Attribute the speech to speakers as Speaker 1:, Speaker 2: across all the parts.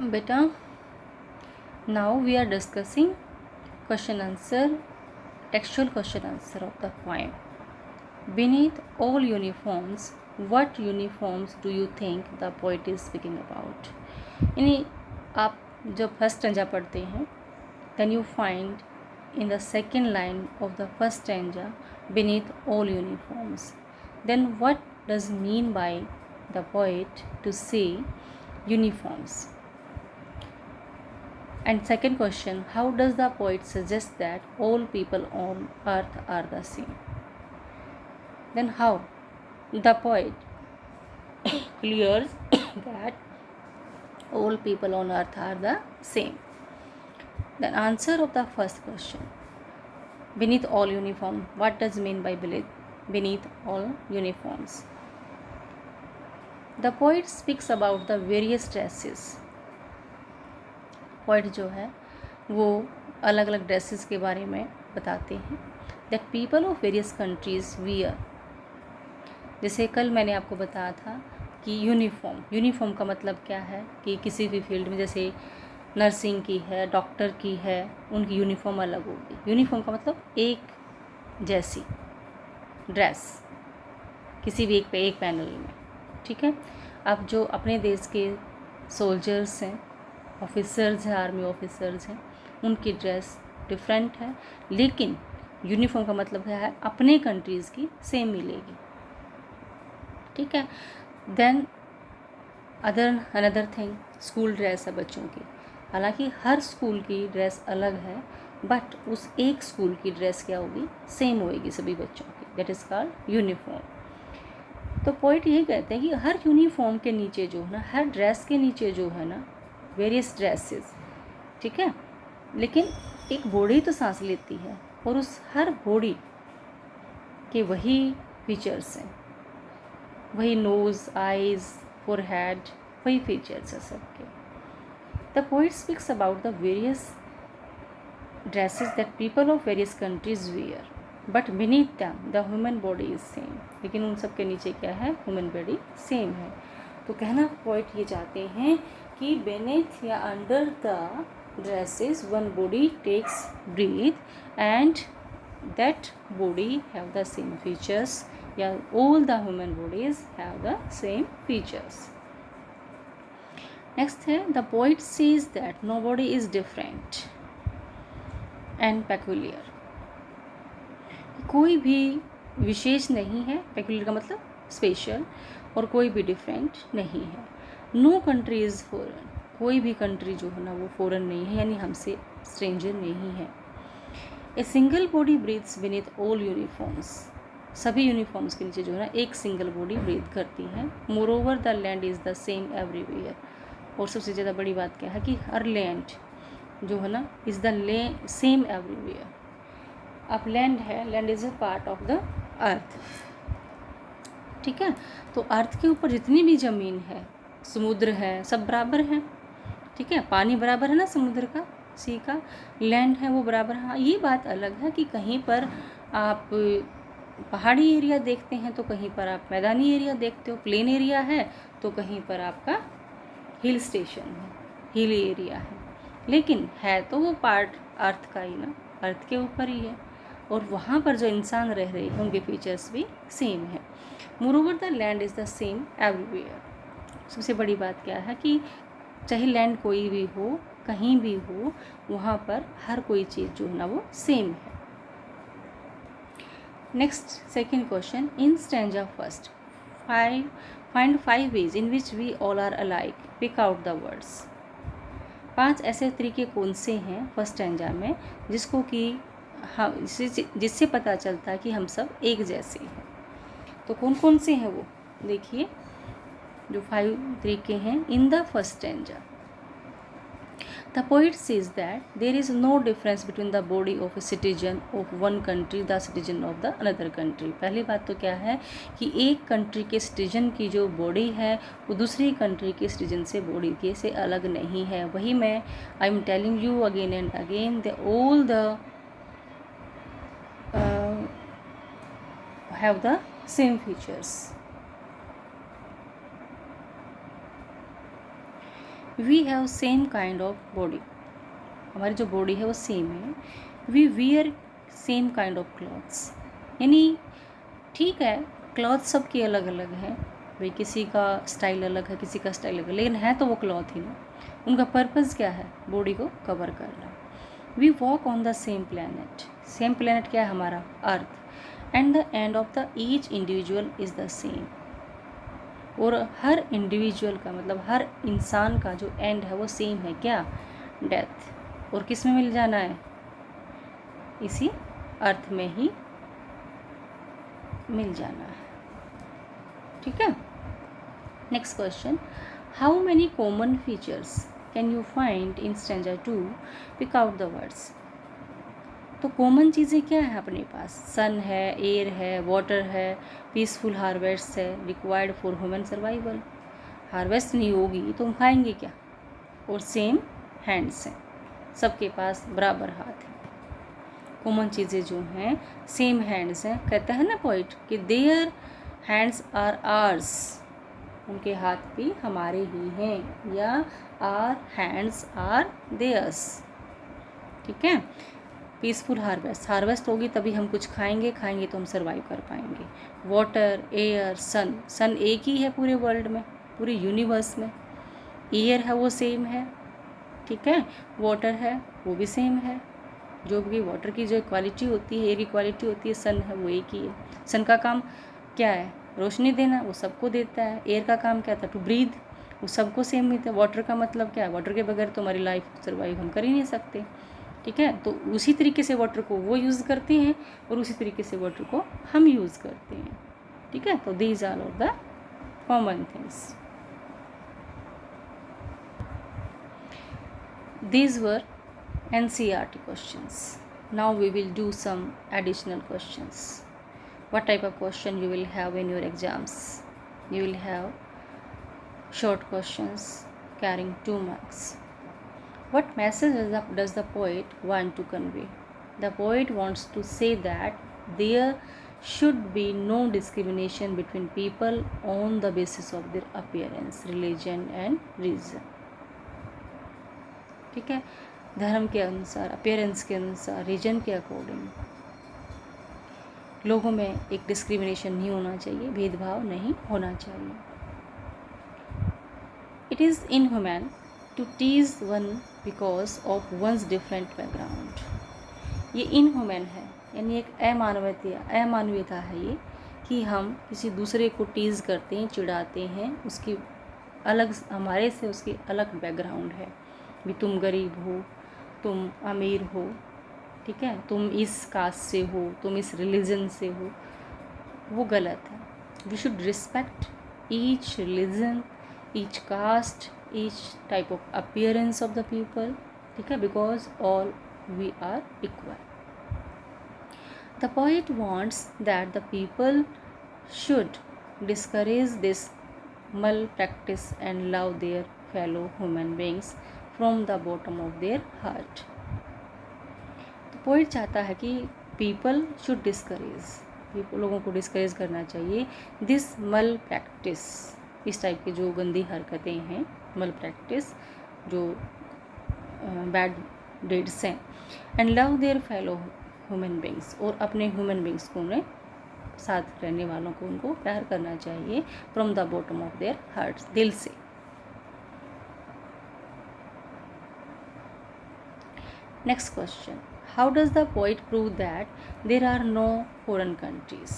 Speaker 1: बेटा, now we are discussing question answer, textual question answer of the poem. Beneath all uniforms, what uniforms do you think the poet is speaking about? यानी आप जब first stanza पढ़ते हैं, then you find in the second line of the first stanza, beneath all uniforms. Then what does mean by the poet to say uniforms? And second question, how does the poet suggest that all people on earth are the same? Then how the poet clears that all people on earth are the same? The answer of the first question, beneath all uniform, what does mean by beneath all uniforms? The poet speaks about the various dresses. Poet जो है वो अलग अलग dresses के बारे में बताते हैं that people of various countries wear. जैसे कल मैंने आपको बताया था कि यूनिफॉर्म का मतलब क्या है कि किसी भी फील्ड में, जैसे नर्सिंग की है, डॉक्टर की है, उनकी यूनिफॉर्म अलग होगी. यूनिफॉर्म का मतलब एक जैसी ड्रेस किसी भी एक पैनल में. ठीक है. अब जो अपने देश के सोल्जर्स हैं, ऑफिसर्स हैं, आर्मी ऑफिसर्स हैं, उनकी ड्रेस डिफरेंट है, लेकिन यूनिफॉर्म का मतलब क्या है, अपने कंट्रीज़ की सेम मिलेगी. ठीक है. Then another thing, school dress है बच्चों की. हालांकि हर स्कूल की ड्रेस अलग है, बट उस एक स्कूल की ड्रेस क्या होगी, सेम होएगी सभी बच्चों की. That is called uniform. तो पॉइंट यही कहते हैं कि हर यूनिफॉर्म के नीचे जो है ना, हर ड्रेस के नीचे जो है ना, वेरियस ड्रेसेस. ठीक है. लेकिन एक बॉडी तो सांस लेती है, और उस हर बॉडी के वही फीचर्स हैं, वही नोज़, आइज़, फोरहेड, वही फीचर्स हैं सबके. The poet speaks about the various dresses that people of various countries wear, but beneath them the human body is same. लेकिन उन सब के नीचे क्या है, ह्यूमन बॉडी सेम है. तो कहना पोइट ये चाहते हैं कि beneath या under the dresses one body takes breath and that body have the same features. या all the human bodies have the same features. Next है, the poet says that nobody is different and peculiar. कोई भी विशेष नहीं है, peculiar का मतलब special, और कोई भी डिफरेंट नहीं है. नो कंट्री इज़ फॉरेन, कोई भी कंट्री जो है ना वो फॉरेन नहीं है, यानी हमसे स्ट्रेंजर नहीं है. A single body breathes beneath all uniforms, सभी यूनिफॉर्म्स के नीचे जो है ना एक सिंगल बॉडी ब्रीथ करती है. More over the land is the same everywhere, और सबसे ज़्यादा बड़ी बात क्या है कि हर लैंड जो है ना इज़ द सेम एवरीवेयर. अब लैंड है, land is a part of the earth. ठीक है. तो अर्थ के ऊपर जितनी भी ज़मीन है, समुद्र है, सब बराबर हैं. ठीक है. पानी बराबर है ना समुद्र का, सी का. लैंड है वो बराबर है. हाँ, ये बात अलग है कि कहीं पर आप पहाड़ी एरिया देखते हैं, तो कहीं पर आप मैदानी एरिया देखते हो, प्लेन एरिया है, तो कहीं पर आपका हिल स्टेशन है, हिल एरिया है. लेकिन है तो वो पार्ट अर्थ का ही ना, अर्थ के ऊपर ही है, और वहाँ पर जो इंसान रह रहे हैं उनके फीचर्स भी सेम है. Moreover the land is the same everywhere. सबसे बड़ी बात क्या है कि चाहे लैंड कोई भी हो, कहीं भी हो, वहाँ पर हर कोई चीज़ जो है ना वो सेम है. Next second question, in stanza first find 5 ways in which we all are alike, pick out the words. 5 ऐसे तरीके कौन से हैं फर्स्ट स्टैंजा में जिसको कि हम जिससे पता चलता है कि हम सब एक जैसे हैं. तो कौन कौन से हैं वो देखिए. जो 5 तरीके हैं. In the first stanza the poet says that there is no difference between the body of a citizen of one country the citizen of the another country. पहली बात तो क्या है कि एक कंट्री के सिटीजन की जो बॉडी है वो दूसरी कंट्री के सिटीजन से बॉडी के से अलग नहीं है. वही मैं I am telling you again and again, they all the have the same features. We have same kind of body, हमारी जो बॉडी है वो सेम है। We wear same kind of clothes, यानी ठीक है क्लॉथ सबकी अलग अलग है भाई, किसी का स्टाइल अलग है, किसी का स्टाइल अलग है, लेकिन है तो वो क्लॉथ ही ना। उनका पर्पज़ क्या है? बॉडी को कवर करना। We walk on the same planet, same planet क्या है हमारा? Earth. And the end of the each individual is the same, और हर इंडिविजुअल का मतलब हर इंसान का जो एंड है वो सेम है, क्या? डेथ। और किस में मिल जाना है? इसी अर्थ में ही मिल जाना है, ठीक है। Next question, how many common features can you find in stanza 2? Pick out the words. तो कॉमन चीज़ें क्या है अपने पास? सन है, एयर है, वाटर है, पीसफुल हार्वेस्ट है, required for human survival. Harvest नहीं होगी तो हम खाएंगे क्या? और सेम हैंड्स हैं, सबके पास बराबर हाथ है। कॉमन चीज़ें जो हैं सेम हैंड्स हैं। कहता है ना पोइट कि देयर हैंड्स आर आर्स, उनके हाथ भी हमारे ही हैं, या आर हैंड्स आर देयर्स, ठीक है। पीसफुल हार्वेस्ट, हार्वेस्ट होगी तभी हम कुछ खाएंगे, खाएंगे तो हम सर्वाइव कर पाएंगे। वाटर, एयर, सन, सन एक ही है पूरे वर्ल्ड में, पूरे यूनिवर्स में। एयर है वो सेम है, ठीक है। वाटर है वो भी सेम है, जो भी वाटर की जो क्वालिटी होती है, एयर की क्वालिटी होती है, सन है वो एक ही है। सन का काम क्या है? रोशनी देना, वो सबको देता है। एयर का काम क्या था? टू ब्रीथ, वो सबको सेम मिलता है। वाटर का मतलब क्या है? वाटर के बगैर तो हमारी लाइफ सर्वाइव हम कर ही नहीं सकते, ठीक है। तो उसी तरीके से वाटर को वो यूज़ करते हैं और उसी तरीके से वाटर को हम यूज़ करते हैं, ठीक है। तो these are of the common things. These were NCERT questions. Now we will do some additional questions. What type of question you will have in your exams? You will have short questions carrying 2 marks. What message does the poet want to convey? The poet wants to say that there should be no discrimination between people on the basis of their appearance, religion and reason. ठीक है, धर्म के अनुसार, appearance के अनुसार, reason के according लोगों में एक डिस्क्रिमिनेशन नहीं होना चाहिए, भेदभाव नहीं होना चाहिए। It is inhuman to tease one because of one's different background. ये इनह्यूमन है, यानी एक अमानवीयता है ये, कि हम किसी दूसरे को टीज़ करते हैं, चिढ़ाते हैं, उसकी अलग, हमारे से उसकी अलग बैकग्राउंड है भी। तुम गरीब हो, तुम अमीर हो, ठीक है, तुम इस कास्ट से हो, तुम इस रिलीजन से हो, वो गलत है। We should respect each religion, each caste, each type of appearance of the people, ठीक है, because all we are equal. The poet wants that the people should discourage this malpractice and love their fellow human beings from the bottom of their heart. तो poet चाहता है कि people should discourage, लोगों को discourage करना चाहिए this मल practice, इस टाइप की जो गंदी हरकतें हैं, मल प्रैक्टिस जो बैड डेड्स हैं, and love there fellow human beings, और अपने ह्यूमन बींग्स को उन्हें साथ रहने वालों को उनको प्यार करना चाहिए from the bottom of their hearts, दिल से। Next question, how does the poet prove that there are no foreign countries?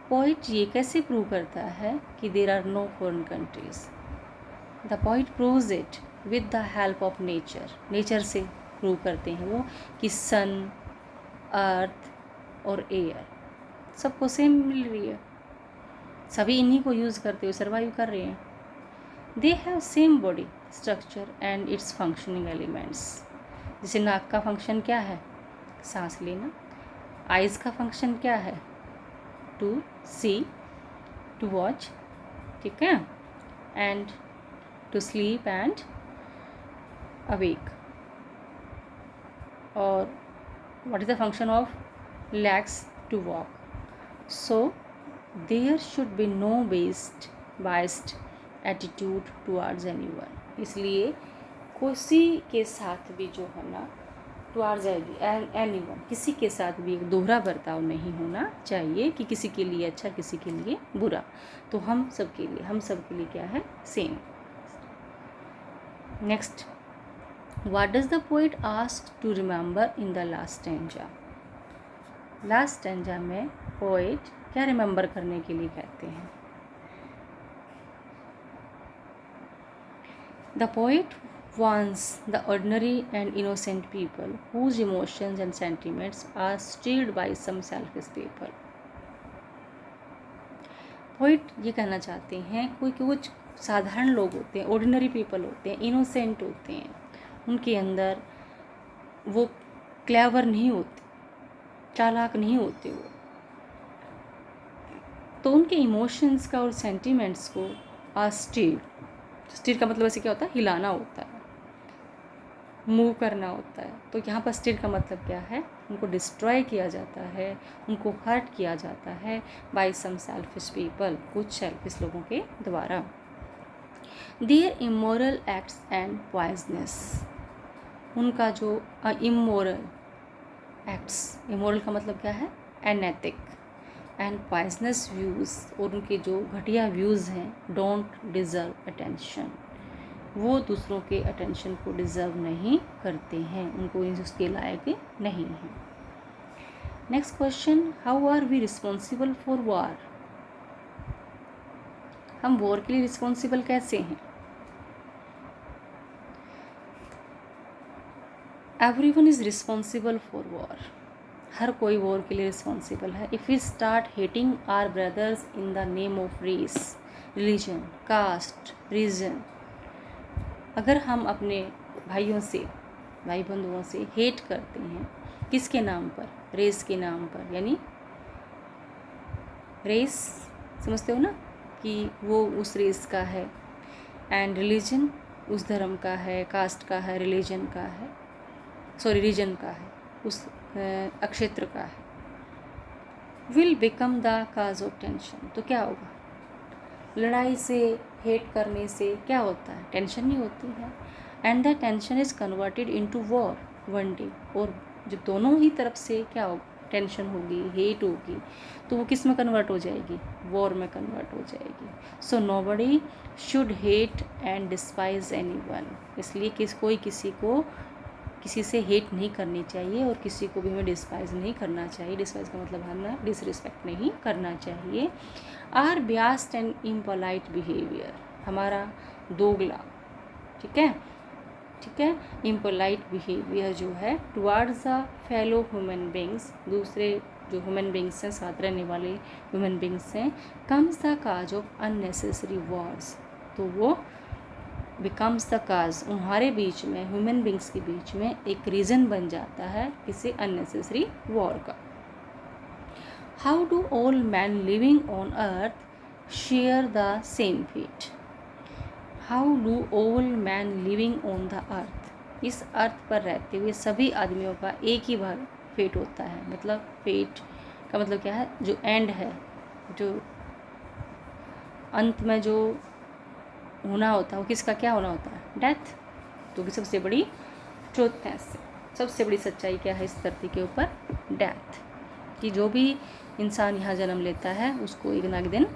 Speaker 1: Poet ये कैसे प्रूव करता है कि there are no foreign countries? The poet proves it with the help of nature, nature से prove करते हैं वो कि सन, अर्थ और एयर सबको सेम मिल रही है, सभी इन्हीं को यूज़ करते हुए सर्वाइव कर रहे हैं। They have same body structure and it's functioning elements. जैसे नाक का फंक्शन क्या है? सांस लेना। आइज़ का फंक्शन क्या है? टू सी, टू वॉच, ठीक है, and to sleep and awake. और what is the function of legs? To walk. So there should be no biased attitude towards anyone. इसलिए किसी के साथ भी जो है ना टुवार्ड्स एनीवन, किसी के साथ भी एक दोहरा बर्ताव नहीं होना चाहिए कि किसी के लिए अच्छा किसी के लिए बुरा। तो हम सब के लिए क्या है, same. Next, what does the poet ask to remember in the last stanza. Last stanza में पोएट क्या रिमेंबर करने के लिए कहते हैं। The poet wants the ordinary and innocent people whose emotions and sentiments are stirred by some selfish people। Poet ये कहना चाहते हैं कोई कुछ साधारण लोग होते हैं, ऑर्डिनरी पीपल होते हैं, इनोसेंट होते हैं, उनके अंदर वो क्लेवर नहीं होते, चालाक नहीं होते वो, तो उनके इमोशंस का और सेंटिमेंट्स को स्टीर का मतलब ऐसे क्या होता है, हिलाना होता है, मूव करना होता है। तो यहाँ पर स्टीर का मतलब क्या है, उनको डिस्ट्रॉय किया जाता है, उनको हर्ट किया जाता है बाय सम सेल्फिश पीपल, कुछ सेल्फिश लोगों के द्वारा। Their immoral acts and poisonous, उनका जो इमोरल एक्ट्स, इमोरल का मतलब क्या है, अनैतिक, एंड पॉइजनस व्यूज़, और उनके जो घटिया व्यूज़ हैं, डोंट डिज़र्व अटेंशन, वो दूसरों के अटेंशन को डिज़र्व नहीं करते हैं, उनको उसके लायक नहीं हैं। Next question, how are we responsible for war. हम वॉर के लिए रिस्पॉन्सिबल कैसे हैं। Everyone is responsible for war, हर कोई वॉर के लिए रिस्पॉन्सिबल है। If we start hating our brothers in the name of race, religion, caste, region, अगर हम अपने भाइयों से, भाई बंधुओं से हेट करते हैं, किसके नाम पर, रेस के नाम पर, यानी रेस समझते हो ना कि वो उस रेस का है, एंड रिलीजन उस धर्म का है, कास्ट का है, रीजन का है, उस अक्षेत्र का है, will become the cause of tension. तो क्या होगा, लड़ाई से, हेट करने से क्या होता है, टेंशन नहीं होती है, and the tension is converted into war one day. और जब दोनों ही तरफ से क्या होगा, टेंशन होगी, हेट होगी, तो वो किस में कन्वर्ट हो जाएगी, वॉर में कन्वर्ट हो जाएगी। So nobody should hate and despise anyone, इसलिए कोई किसी से हेट नहीं करनी चाहिए और किसी को भी हमें डिस्पाइज नहीं करना चाहिए। डिस्पाइज का मतलब हमें डिसरिस्पेक्ट नहीं करना चाहिए। आर बियास्ड एंड इम्पोलाइट बिहेवियर, हमारा दोगला, ठीक है, इम्पोलाइट बिहेवियर जो है towards the fellow human beings, दूसरे जो ह्यूमन बींग्स हैं, साथ रहने वाले ह्यूमन बींग्स हैं, comes the cause of unnecessary Wars, तो वो बिकम्स द काज, हमारे बीच में, ह्यूमन बींग्स के बीच में एक रीज़न बन जाता है किसी अननेसेसरी वॉर का। How do all man living on earth share the same fate. How do all man living on the earth, इस अर्थ पर रहते हुए सभी आदमियों का एक ही भाग फेट होता है। मतलब फेट का मतलब क्या है, जो एंड है, जो अंत में जो होना होता है, वो किसका क्या होना होता है, डेथ। तो कि सबसे बड़ी ट्रुथ है, सबसे बड़ी सच्चाई क्या है इस धरती के ऊपर, डेथ, कि जो भी इंसान यहाँ जन्म लेता है उसको एक ना एक दिन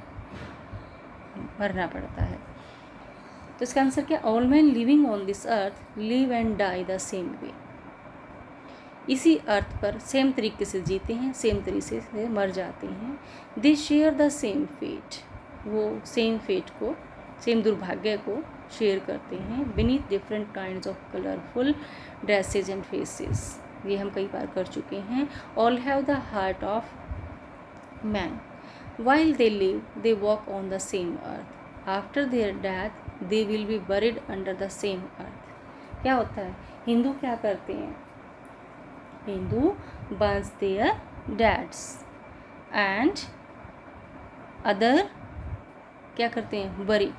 Speaker 1: मरना पड़ता है। तो इसका आंसर क्या, all man living on this earth live and die the same way, इसी अर्थ पर सेम तरीके से जीते हैं, सेम तरीके से मर जाते हैं। They share the same fate, वो सेम फेट को, सेम दुर्भाग्य को शेयर करते हैं। Beneath different kinds of colourful dresses and faces, ये हम कई बार कर चुके हैं। All have the heart of man, while they live they walk on the same earth, after their death they will be buried under the same earth. क्या होता है, हिंदू क्या करते हैं, Hindu burns there dads and other क्या करते हैं, बरी,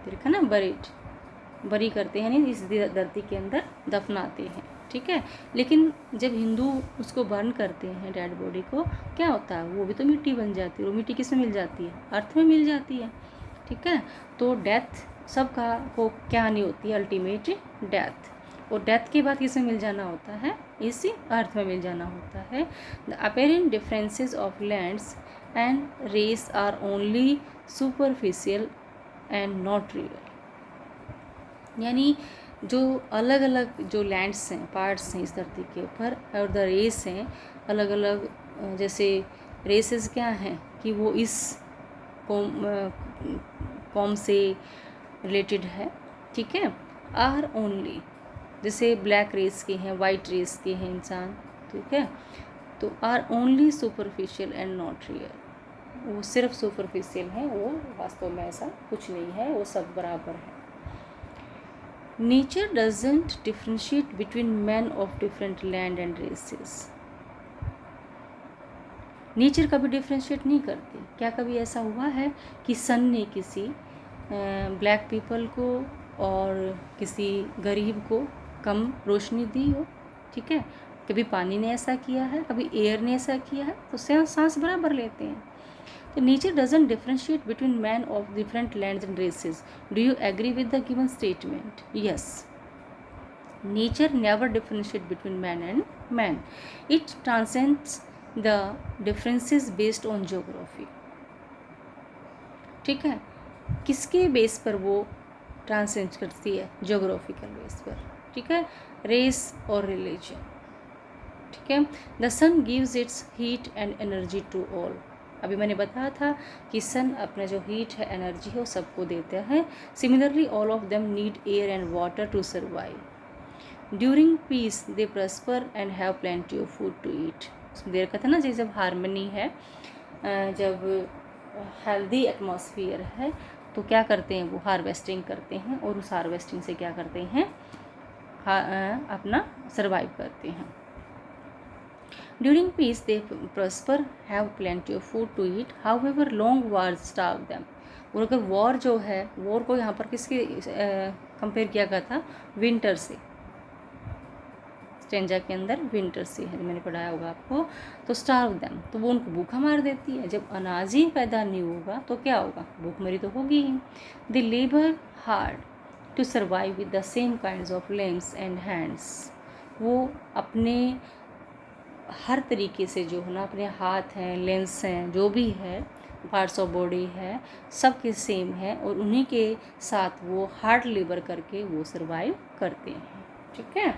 Speaker 1: देखा ना, बरी करते हैं, यानी इस धरती के अंदर दफनाते हैं, ठीक है। लेकिन जब हिंदू उसको बर्न करते हैं डेड बॉडी को, क्या होता है, वो भी तो मिट्टी बन जाती है। वो मिट्टी किस में मिल जाती है, अर्थ में मिल जाती है, ठीक है। तो डेथ सबका को क्या नहीं होती है, अल्टीमेट डेथ। और डेथ के बाद किसे मिल जाना होता है, इसी अर्थ में मिल जाना होता है। The apparent differences of lands and race are only superficial and not real. यानी जो अलग अलग जो लैंड्स हैं, पार्ट्स हैं इस धरती के ऊपर, और द रेस हैं अलग अलग, जैसे रेसेस क्या हैं कि वो इस कॉम से रिलेटेड है, ठीक है। आर ओनली, जैसे ब्लैक रेस के हैं, वाइट रेस के हैं इंसान, ठीक है। तो are only superficial and not real, वो सिर्फ सुपरफिशियल हैं, वो वास्तव में ऐसा कुछ नहीं है, वो सब बराबर है। Nature doesn't differentiate between man of different land and races. Nature कभी डिफ्रेंशिएट नहीं करती। क्या कभी ऐसा हुआ है कि सन ने किसी ब्लैक पीपल को और किसी गरीब को कम रोशनी दी हो, ठीक है। कभी पानी ने ऐसा किया है, कभी एयर ने ऐसा किया है, तो सांस बराबर लेते हैं। तो nature doesn't differentiate between man of different lands and races. Do you agree with the given statement? Yes, nature never differentiate between man and man, it transcends the differences based on geography. ठीक है, किसके base पर वो transcend करती है? Geographical base पर, ठीक है, रेस और रिलीजन, ठीक है। The sun gives its heat and energy to all. अभी मैंने बताया था कि सन अपना जो हीट है, एनर्जी है, वो सबको देता है। Similarly all of them need air and water to survive. During peace they prosper and have plenty of food to eat. उसमें देर का था ना, जब हारमनी है, जब हेल्दी एटमॉस्फेयर है, तो क्या करते हैं वो हार्वेस्टिंग करते हैं, और उस हार्वेस्टिंग से क्या करते हैं, अपना सर्वाइव करते हैं। During peace they prosper have plenty of food to eat, however long wars starve them. और अगर वॉर जो है, वॉर को यहाँ पर किसके कंपेयर किया गया था? विंटर से। स्टेंजा के अंदर विंटर से है, मैंने पढ़ाया होगा आपको। तो स्टार्व देम, तो वो उनको भूखा मार देती है। जब अनाज ही पैदा नहीं होगा तो क्या होगा? भूखमरी तो होगी ही। They labour hard to survive with the same kinds of limbs and hands. वो अपने हर तरीके से जो है ना, अपने हाथ हैं, लिम्स हैं, जो भी है, पार्ट्स ऑफ बॉडी है, सब के सेम है, और उन्हीं के साथ वो हार्ड लेबर करके वो सर्वाइव करते हैं, ठीक है।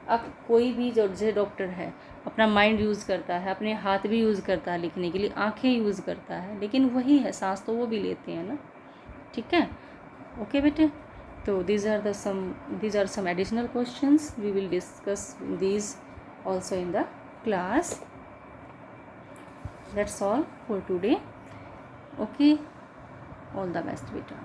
Speaker 1: अब कोई भी जो जैसे डॉक्टर है, अपना माइंड यूज़ करता है, अपने हाथ भी यूज़ करता है लिखने के लिए, आंखें यूज़ करता है, लेकिन वही है, सांस तो वो भी लेते हैं ना, ठीक है। ओके बेटे, तो these are some additional questions. We will discuss these also in the class. That's all for today. Okay, all the best beta.